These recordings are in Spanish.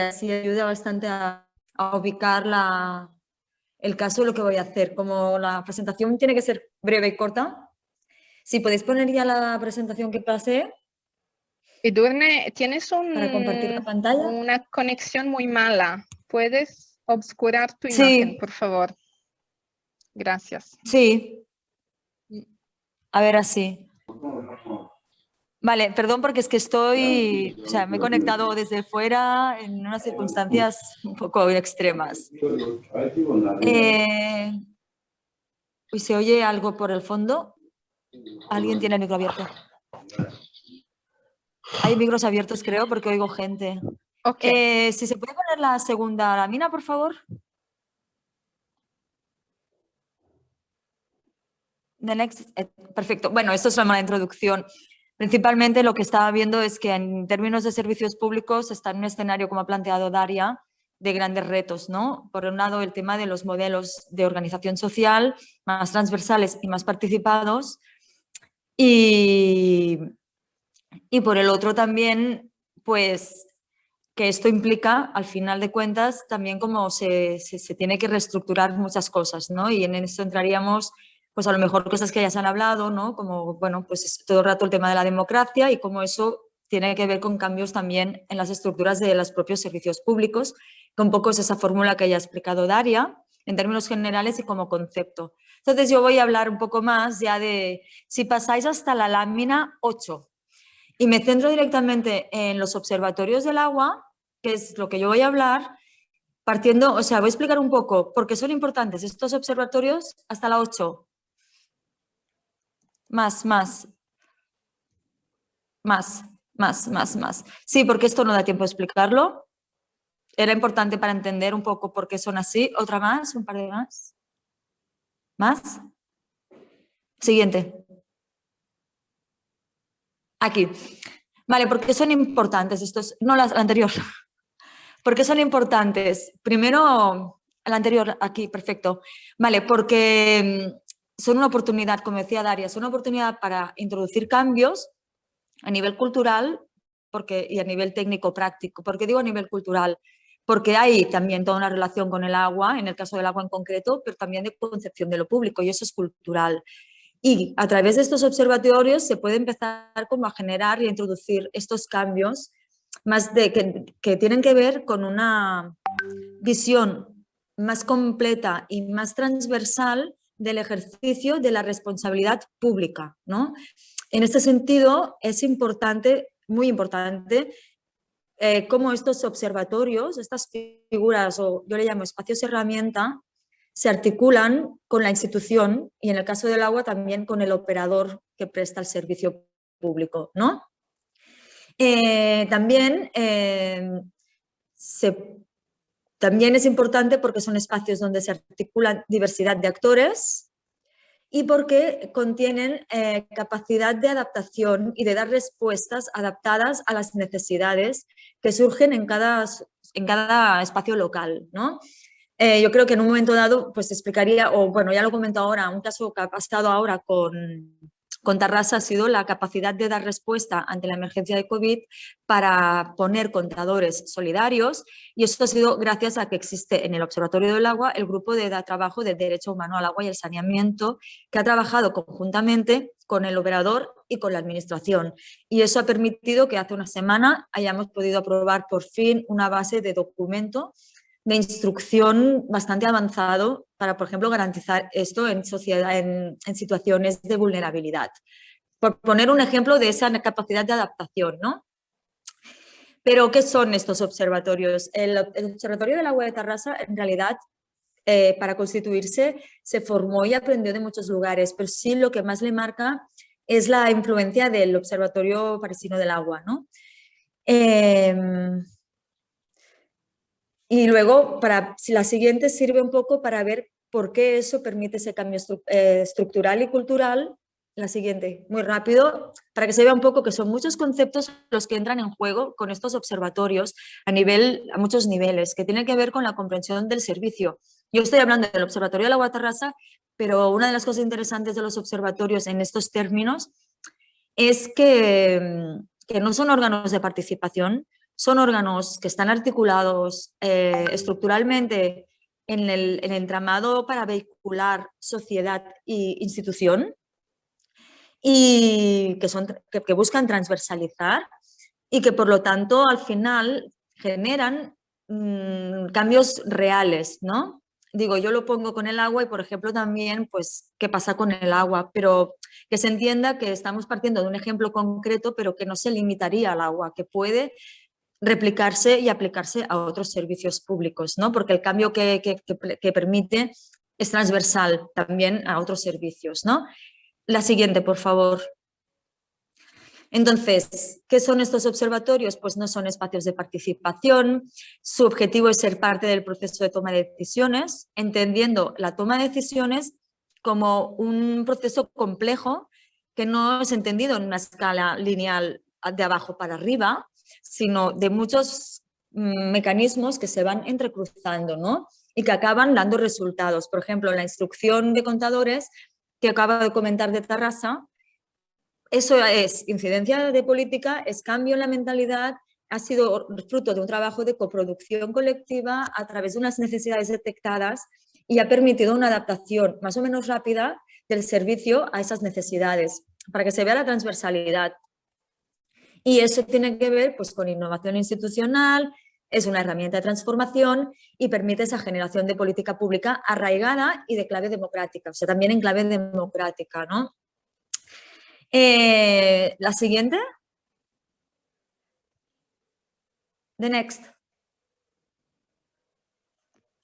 así ayuda bastante a ubicar el caso de lo que voy a hacer. Como la presentación tiene que ser breve y corta, si podéis poner ya la presentación que pasé Edurne, tienes para compartir la pantalla. una conexión muy mala. ¿Puedes obscurar tu imagen, Sí, por favor? Gracias. sí. A ver, así. Vale, perdón porque es que estoy, o sea, me he conectado desde fuera en unas circunstancias un poco extremas. Uy, ¿se oye algo por el fondo? ¿Alguien tiene el micro abierto? Hay micros abiertos, creo, porque oigo gente. Ok. Si se puede poner la segunda lámina, por favor. The next, perfecto. Bueno, esto es una introducción. Principalmente lo que estaba viendo es que en términos de servicios públicos está en un escenario, como ha planteado Daria, de grandes retos, ¿no? Por un lado, el tema de los modelos de organización social más transversales y más participados y por el otro también, pues, que esto implica, al final de cuentas, también como se tiene que reestructurar muchas cosas, ¿no? Y en esto entraríamos, pues a lo mejor cosas que ya se han hablado, ¿no? Como, bueno, pues todo el rato el tema de la democracia y cómo eso tiene que ver con cambios también en las estructuras de los propios servicios públicos, que un poco es esa fórmula que ya ha explicado Daria, en términos generales y como concepto. Entonces yo voy a hablar un poco más ya de, si pasáis hasta la lámina 8, y me centro directamente en los observatorios del agua, que es lo que yo voy a hablar, partiendo, o sea, voy a explicar un poco por qué son importantes estos observatorios hasta la 8. Más. Sí, porque esto no da tiempo a explicarlo. Era importante para entender un poco por qué son así. Otra más, un par de más. ¿Más? Siguiente. Aquí. Vale, ¿por qué son importantes estos? No, la anterior. ¿Por qué son importantes? Primero, la anterior, aquí, perfecto. Vale, porque son una oportunidad, como decía Daria, son una oportunidad para introducir cambios a nivel cultural y a nivel técnico-práctico. ¿Por qué digo a nivel cultural? Porque hay también toda una relación con el agua, en el caso del agua en concreto, pero también de concepción de lo público, y eso es cultural. Y a través de estos observatorios se puede empezar como a generar y a introducir estos cambios más que tienen que ver con una visión más completa y más transversal del ejercicio de la responsabilidad pública, ¿no? En este sentido, es importante, muy importante, cómo estos observatorios, estas figuras, o yo le llamo espacios herramienta, se articulan con la institución y, en el caso del agua, también con el operador que presta el servicio público, ¿no? También también es importante porque son espacios donde se articula diversidad de actores y porque contienen capacidad de adaptación y de dar respuestas adaptadas a las necesidades que surgen en cada espacio local, ¿no? Yo creo que en un momento dado, pues explicaría, o bueno, ya lo comento ahora, un caso que ha pasado ahora con Tarrasa ha sido la capacidad de dar respuesta ante la emergencia de COVID para poner contadores solidarios, y eso ha sido gracias a que existe en el Observatorio del Agua el grupo de trabajo de Derecho Humano al Agua y el Saneamiento, que ha trabajado conjuntamente con el operador y con la administración, y eso ha permitido que hace una semana hayamos podido aprobar por fin una base de documento de instrucción bastante avanzado para, por ejemplo, garantizar esto en situaciones de vulnerabilidad. Por poner un ejemplo de esa capacidad de adaptación, ¿no? Pero, ¿qué son estos observatorios? El Observatorio del Agua de Tarrasa, en realidad, para constituirse, se formó y aprendió de muchos lugares, pero sí lo que más le marca es la influencia del Observatorio Parisino del Agua, ¿no? Y luego, la siguiente sirve un poco para ver por qué eso permite ese cambio estructural y cultural. La siguiente, muy rápido, para que se vea un poco que son muchos conceptos los que entran en juego con estos observatorios a muchos niveles, que tienen que ver con la comprensión del servicio. Yo estoy hablando del Observatorio de la Agua Tarrasa, pero una de las cosas interesantes de los observatorios en estos términos es que no son órganos de participación, son órganos que están articulados estructuralmente en el entramado para vehicular sociedad e institución y que buscan transversalizar y que por lo tanto al final generan cambios reales, ¿no? Digo, yo lo pongo con el agua y, por ejemplo, también, pues, ¿qué pasa con el agua? Pero que se entienda que estamos partiendo de un ejemplo concreto, pero que no se limitaría al agua, que puede replicarse y aplicarse a otros servicios públicos, ¿no? Porque el cambio que permite es transversal también a otros servicios, ¿no? La siguiente, por favor. Entonces, ¿qué son estos observatorios? Pues no son espacios de participación, su objetivo es ser parte del proceso de toma de decisiones, entendiendo la toma de decisiones como un proceso complejo que no es entendido en una escala lineal de abajo para arriba, sino de muchos mecanismos que se van entrecruzando, ¿no? Y que acaban dando resultados. Por ejemplo, la instrucción de contadores que acaba de comentar de Tarrasa, eso es incidencia de política, es cambio en la mentalidad, ha sido fruto de un trabajo de coproducción colectiva a través de unas necesidades detectadas y ha permitido una adaptación más o menos rápida del servicio a esas necesidades, para que se vea la transversalidad. Y eso tiene que ver, pues, con innovación institucional, es una herramienta de transformación y permite esa generación de política pública arraigada y de clave democrática, o sea, también en clave democrática, ¿no? La siguiente. The next.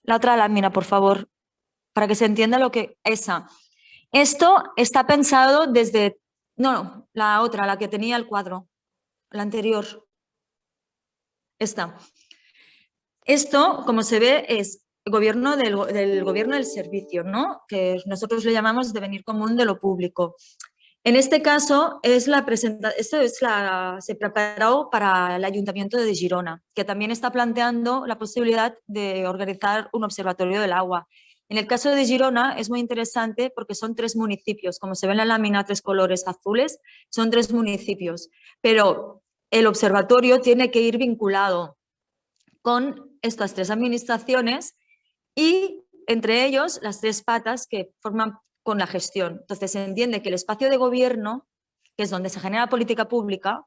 La otra lámina, por favor, para que se entienda lo que esa. Esto está pensado desde... No, la otra, la que tenía el cuadro, la anterior. Esta. Esto, como se ve, es gobierno del gobierno del servicio, ¿no? Que nosotros le llamamos devenir común de lo público. En este caso, se preparó para el Ayuntamiento de Girona, que también está planteando la posibilidad de organizar un observatorio del agua. En el caso de Girona es muy interesante porque son 3 municipios, como se ve en la lámina, 3 colores azules, son 3 municipios, pero el observatorio tiene que ir vinculado con estas 3 administraciones y entre ellos las 3 patas que forman con la gestión. Entonces se entiende que el espacio de gobierno, que es donde se genera política pública,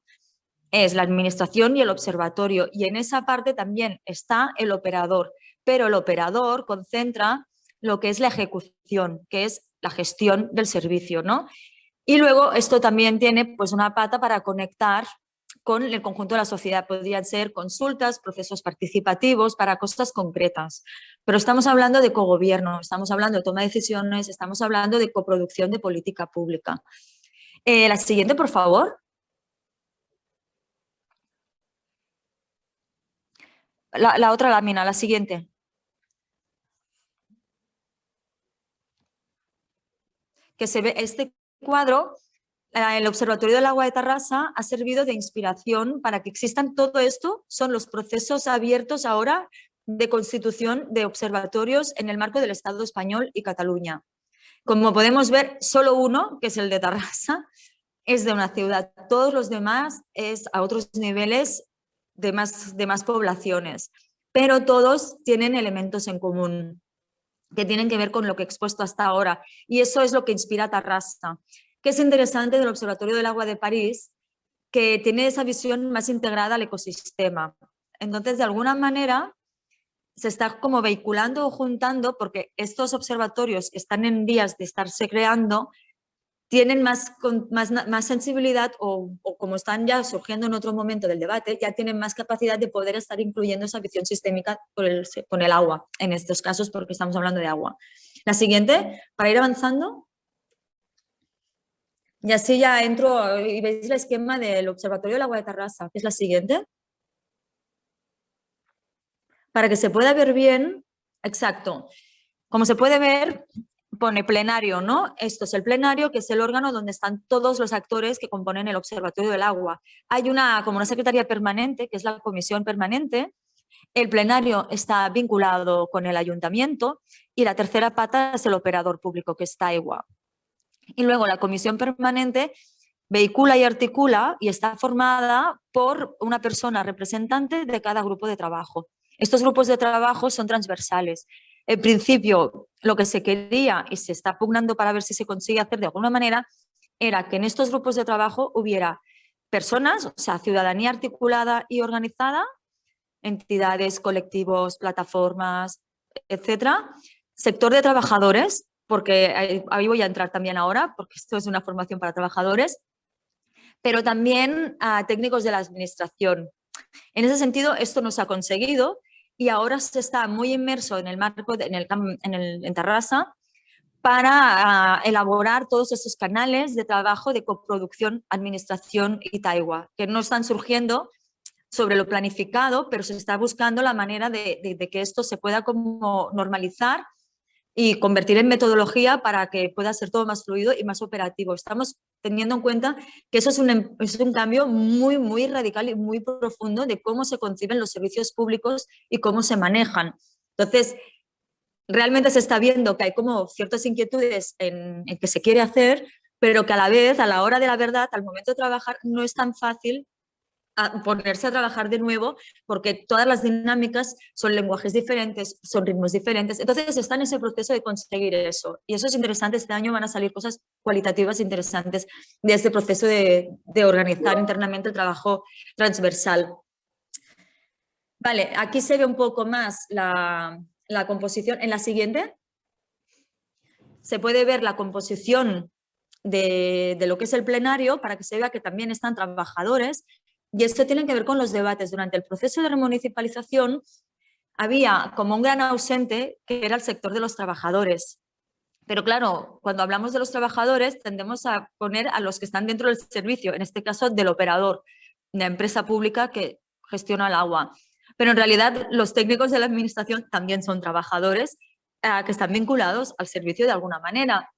es la administración y el observatorio. Y en esa parte también está el operador, pero el operador concentra lo que es la ejecución, que es la gestión del servicio, ¿no? Y luego esto también tiene, pues, una pata para conectar con el conjunto de la sociedad. Podrían ser consultas, procesos participativos para cosas concretas. Pero estamos hablando de cogobierno, estamos hablando de toma de decisiones, estamos hablando de coproducción de política pública. La siguiente, por favor. La otra lámina, la siguiente. Que se ve este cuadro. El Observatorio del Agua de Tarrasa ha servido de inspiración para que existan todo esto. Son los procesos abiertos ahora de constitución de observatorios en el marco del Estado español y Cataluña. Como podemos ver, solo uno, que es el de Tarrasa, es de una ciudad. Todos los demás es a otros niveles de más poblaciones, pero todos tienen elementos en común que tienen que ver con lo que he expuesto hasta ahora. Y eso es lo que inspira a Tarrasa. Que es interesante del Observatorio del Agua de París, que tiene esa visión más integrada al ecosistema. Entonces, de alguna manera, se está como vehiculando o juntando, porque estos observatorios que están en vías de estarse creando tienen más sensibilidad o como están ya surgiendo en otro momento del debate, ya tienen más capacidad de poder estar incluyendo esa visión sistémica con el agua, en estos casos porque estamos hablando de agua. La siguiente, para ir avanzando. Y así ya entro y veis el esquema del Observatorio del Agua de Tarrasa, que es la siguiente. Para que se pueda ver bien, exacto. Como se puede ver, pone plenario, ¿no? Esto es el plenario, que es el órgano donde están todos los actores que componen el Observatorio del Agua. Hay como una secretaría permanente, que es la comisión permanente. El plenario está vinculado con el ayuntamiento y la tercera pata es el operador público, que es Taigua. Y luego la comisión permanente vehicula y articula y está formada por una persona representante de cada grupo de trabajo. Estos grupos de trabajo son transversales. En principio, lo que se quería y se está pugnando para ver si se consigue hacer de alguna manera era que en estos grupos de trabajo hubiera personas, o sea, ciudadanía articulada y organizada, entidades, colectivos, plataformas, etcétera. Sector de trabajadores, porque ahí voy a entrar también ahora, porque esto es una formación para trabajadores, pero también a técnicos de la administración. En ese sentido, esto no se ha conseguido y ahora se está muy inmerso en el marco, en Tarrasa, para elaborar todos esos canales de trabajo de coproducción, administración y Taigua, que no están surgiendo sobre lo planificado, pero se está buscando la manera de que esto se pueda como normalizar y convertir en metodología para que pueda ser todo más fluido y más operativo. Estamos teniendo en cuenta que eso es un cambio muy, muy radical y muy profundo de cómo se conciben los servicios públicos y cómo se manejan. Entonces, realmente se está viendo que hay como ciertas inquietudes en que se quiere hacer, pero que a la vez, a la hora de la verdad, al momento de trabajar, no es tan fácil ponerse a trabajar de nuevo porque todas las dinámicas son lenguajes diferentes, son ritmos diferentes. Entonces está en ese proceso de conseguir eso. Y eso es interesante. Este año van a salir cosas cualitativas interesantes de este proceso de organizar internamente el trabajo transversal. Vale, aquí se ve un poco más la composición. En la siguiente se puede ver la composición de lo que es el plenario para que se vea que también están trabajadores. Y esto tiene que ver con los debates. Durante el proceso de remunicipalización había como un gran ausente que era el sector de los trabajadores. Pero claro, cuando hablamos de los trabajadores tendemos a poner a los que están dentro del servicio, en este caso del operador, de la empresa pública que gestiona el agua. Pero en realidad los técnicos de la administración también son trabajadores que están vinculados al servicio de alguna manera.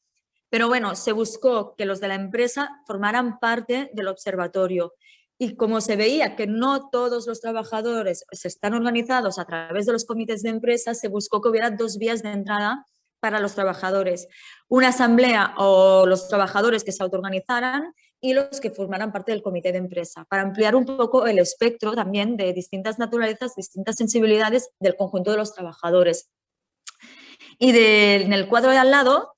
Pero bueno, se buscó que los de la empresa formaran parte del observatorio. Y como se veía que no todos los trabajadores se están organizados a través de los comités de empresa, se buscó que hubiera dos vías de entrada para los trabajadores. Una asamblea o los trabajadores que se autoorganizaran y los que formaran parte del comité de empresa, para ampliar un poco el espectro también de distintas naturalezas, distintas sensibilidades del conjunto de los trabajadores. Y en el cuadro de al lado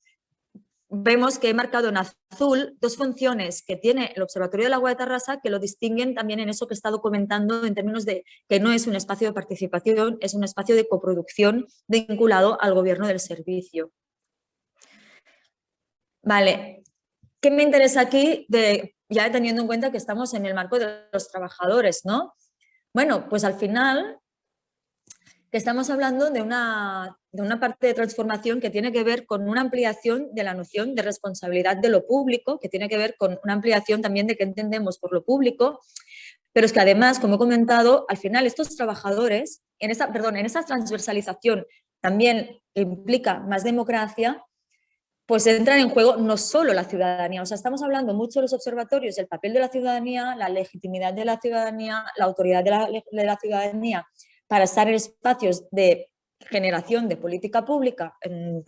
vemos que he marcado en azul dos funciones que tiene el Observatorio del Agua de Tarrasa que lo distinguen también en eso que he estado comentando en términos de que no es un espacio de participación, es un espacio de coproducción vinculado al gobierno del servicio. Vale, ¿qué me interesa aquí ya teniendo en cuenta que estamos en el marco de los trabajadores, ¿no? Bueno, pues al final que estamos hablando de una parte de transformación que tiene que ver con una ampliación de la noción de responsabilidad de lo público, que tiene que ver con una ampliación también de qué entendemos por lo público, pero es que además, como he comentado, al final estos trabajadores, en esa transversalización también implica más democracia, pues entran en juego no solo la ciudadanía, o sea, estamos hablando mucho de los observatorios, del papel de la ciudadanía, la legitimidad de la ciudadanía, la autoridad de la ciudadanía, para estar en espacios de generación de política pública, en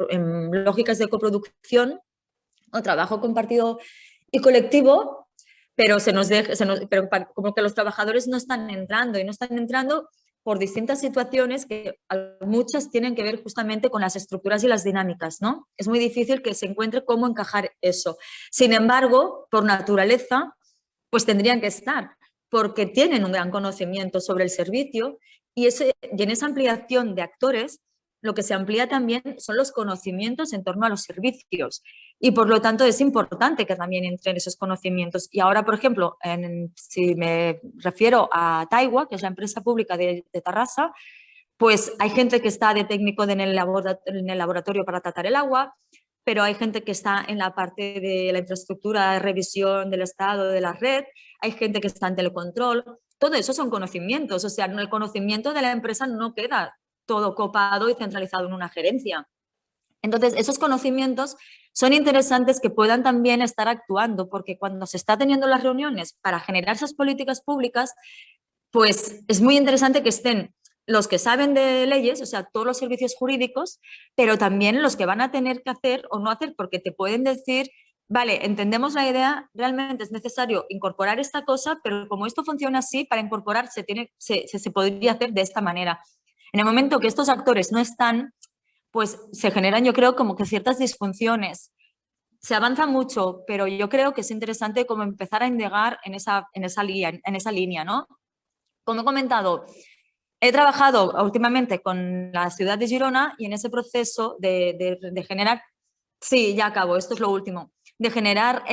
lógicas de coproducción o trabajo compartido y colectivo, pero pero como que los trabajadores no están entrando y no están entrando por distintas situaciones que muchas tienen que ver justamente con las estructuras y las dinámicas, ¿no? Es muy difícil que se encuentre cómo encajar eso. Sin embargo, por naturaleza, pues tendrían que estar, porque tienen un gran conocimiento sobre el servicio y en esa ampliación de actores lo que se amplía también son los conocimientos en torno a los servicios y por lo tanto es importante que también entren esos conocimientos. Y ahora, por ejemplo, si me refiero a Taigua, que es la empresa pública de Tarrasa, pues hay gente que está de técnico en el laboratorio para tratar el agua, pero hay gente que está en la parte de la infraestructura de revisión del estado de la red, hay gente que está en telecontrol. Todo eso son conocimientos, o sea, el conocimiento de la empresa no queda todo copado y centralizado en una gerencia. Entonces, esos conocimientos son interesantes que puedan también estar actuando, porque cuando se está teniendo las reuniones para generar esas políticas públicas, pues es muy interesante que estén los que saben de leyes, o sea, todos los servicios jurídicos, pero también los que van a tener que hacer o no hacer, porque te pueden decir vale, entendemos la idea, realmente es necesario incorporar esta cosa, pero como esto funciona así, para incorporar se podría hacer de esta manera. En el momento que estos actores no están, pues se generan, yo creo, como que ciertas disfunciones. Se avanza mucho, pero yo creo que es interesante como empezar a indagar en esa línea, ¿no? Como he comentado, he trabajado últimamente con la ciudad de Girona y en ese proceso de generar, sí, ya acabo, esto es lo último, de generar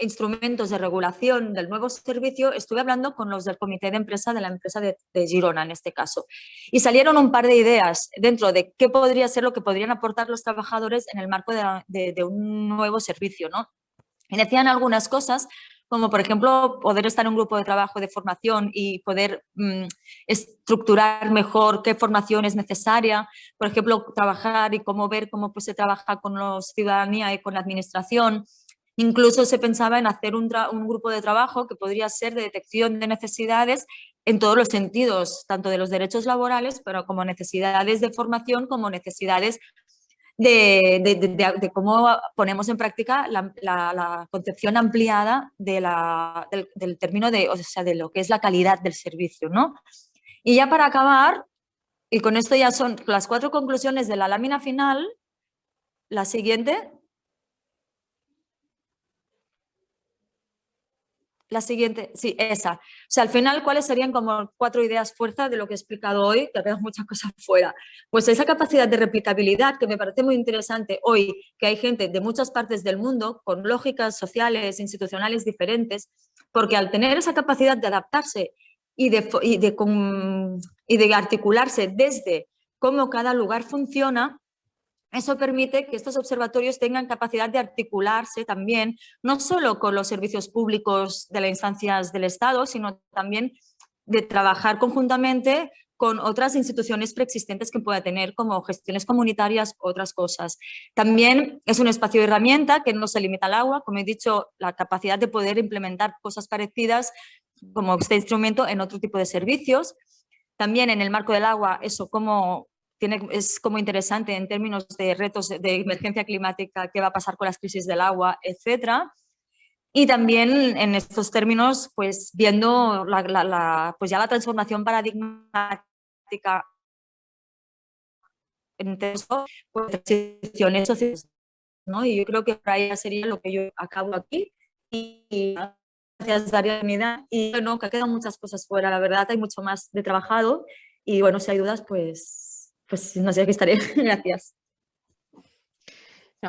instrumentos de regulación del nuevo servicio, estuve hablando con los del comité de empresa de la empresa de Girona en este caso. Y salieron un par de ideas dentro de qué podría ser lo que podrían aportar los trabajadores en el marco de un nuevo servicio, ¿no? Y decían algunas cosas, como por ejemplo poder estar en un grupo de trabajo de formación y poder estructurar mejor qué formación es necesaria, por ejemplo, trabajar y cómo ver cómo pues, se trabaja con la ciudadanía y con la administración. Incluso se pensaba en hacer un grupo de trabajo que podría ser de detección de necesidades en todos los sentidos, tanto de los derechos laborales, pero como necesidades de formación, como necesidades de cómo ponemos en práctica la concepción ampliada del término o sea, de lo que es la calidad del servicio, ¿no? Y ya para acabar, y con esto ya son las 4 conclusiones de la lámina final, la siguiente. La siguiente, sí, esa. O sea, al final, ¿cuáles serían como 4 ideas fuerza de lo que he explicado hoy? Que tengo muchas cosas fuera. Pues esa capacidad de replicabilidad que me parece muy interesante hoy, que hay gente de muchas partes del mundo con lógicas sociales, institucionales diferentes, porque al tener esa capacidad de adaptarse y de articularse desde cómo cada lugar funciona, eso permite que estos observatorios tengan capacidad de articularse también, no solo con los servicios públicos de las instancias del Estado, sino también de trabajar conjuntamente con otras instituciones preexistentes que pueda tener, como gestiones comunitarias, otras cosas. También es un espacio de herramienta que no se limita al agua, como he dicho, la capacidad de poder implementar cosas parecidas como este instrumento en otro tipo de servicios. También en el marco del agua, eso como es como interesante en términos de retos de emergencia climática, qué va a pasar con las crisis del agua, etcétera. Y también en estos términos, pues viendo pues ya la transformación paradigmática en términos de transiciones sociales, ¿no? Y yo creo que por ahí sería lo que yo acabo aquí. Y gracias, Daria. Y bueno, que quedan muchas cosas fuera, la verdad, hay mucho más de trabajado. Y bueno, si hay dudas, pues no sé, aquí estaré. Gracias.